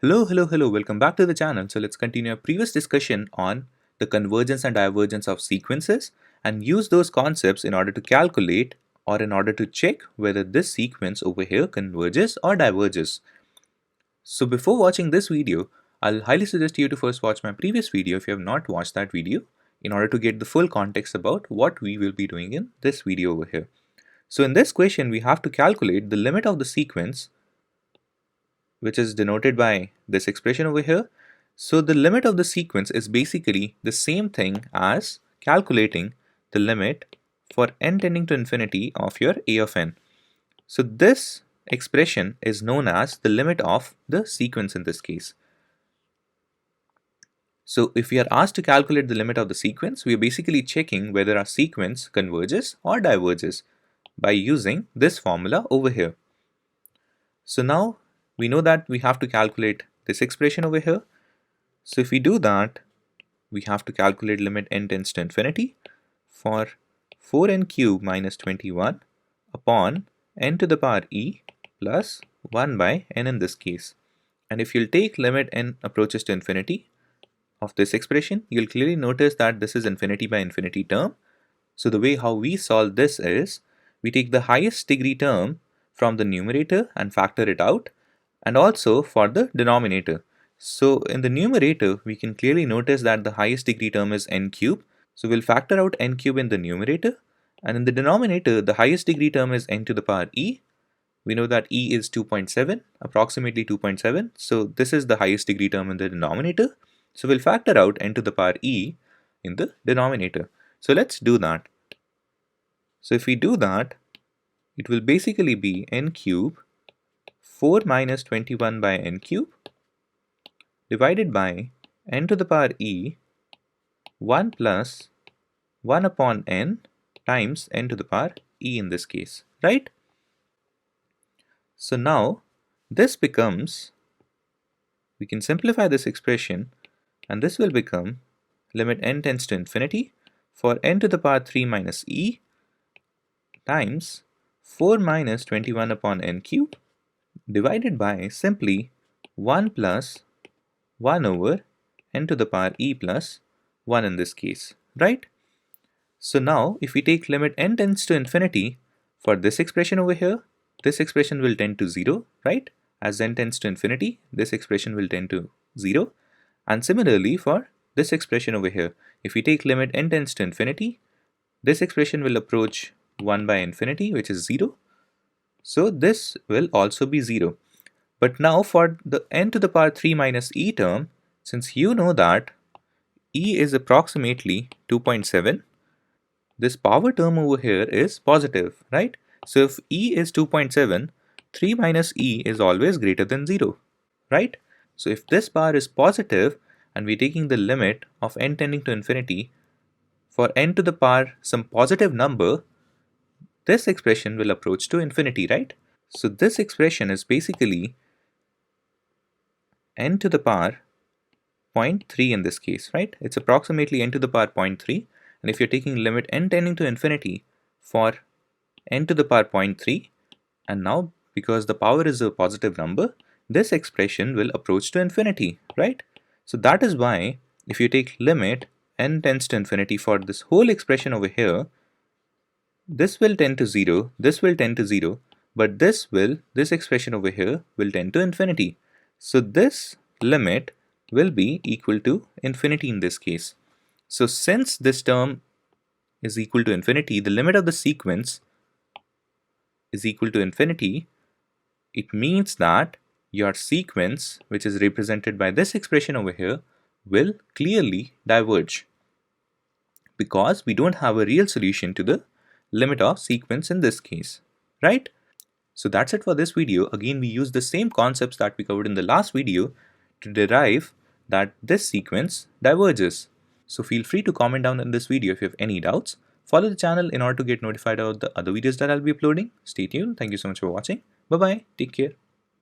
Hello, welcome back to the channel. So let's continue our previous discussion on the convergence and divergence of sequences and use those concepts in order to calculate or in order to check whether this sequence over here converges or diverges. So before watching this video, I'll highly suggest you to first watch my previous video if you have not watched that video in order to get the full context about what we will be doing in this video over here. So in this question, we have to calculate the limit of the sequence, which is denoted by this expression over here. So the limit of the sequence is basically the same thing as calculating the limit for n tending to infinity of your a of n. So this expression is known as the limit of the sequence in this case. So if we are asked to calculate the limit of the sequence, we are basically checking whether our sequence converges or diverges by using this formula over here. So now we know that we have to calculate this expression over here. So if we do that, we have to calculate limit n tends to infinity for 4n cube minus 21 upon n to the power e plus 1 by n in this case. And if you'll take limit n approaches to infinity of this expression, you'll clearly notice that this is infinity by infinity term. So the way how we solve this is we take the highest degree term from the numerator and factor it out, and also for the denominator. So in the numerator, we can clearly notice that the highest degree term is n cube. So we'll factor out n cube in the numerator, and in the denominator, the highest degree term is n to the power e. We know that e is 2.7, approximately 2.7. So this is the highest degree term in the denominator. So we'll factor out n to the power e in the denominator. So let's do that. So if we do that, it will basically be n cube 4 minus 21 by n cube divided by n to the power e 1 plus 1 upon n times n to the power e in this case, right? So now this becomes, we can simplify this expression, and this will become limit n tends to infinity for n to the power 3 minus e times 4 minus 21 upon n cube divided by simply 1 plus 1 over n to the power e plus 1 in this case, right? So now if we take limit n tends to infinity for this expression over here, this expression will tend to 0, right? As n tends to infinity, this expression will tend to 0. And similarly for this expression over here, if we take limit n tends to infinity, this expression will approach 1 by infinity, which is 0. So this will also be 0. But now for the n to the power 3 minus e term, since you know that e is approximately 2.7, this power term over here is positive, right? So if e is 2.7, 3 minus e is always greater than 0, right? So if this power is positive and we're taking the limit of n tending to infinity for n to the power some positive number, this expression will approach to infinity, right? So this expression is basically n to the power 0.3 in this case, right? It's approximately n to the power 0.3. And if you're taking limit n tending to infinity for n to the power 0.3, and now because the power is a positive number, this expression will approach to infinity, right? So that is why if you take limit n tends to infinity for this whole expression over here, this will tend to 0, this will tend to 0, but this expression over here will tend to infinity. So this limit will be equal to infinity in this case. So since this term is equal to infinity, the limit of the sequence is equal to infinity, it means that your sequence, which is represented by this expression over here, will clearly diverge because we don't have a real solution to the limit of sequence in this case, right? So that's it for this video. Again, we use the same concepts that we covered in the last video to derive that this sequence diverges. So feel free to comment down in this video if you have any doubts. Follow the channel in order to get notified about the other videos that I'll be uploading. Stay tuned. Thank you so much for watching. Bye bye. Take care.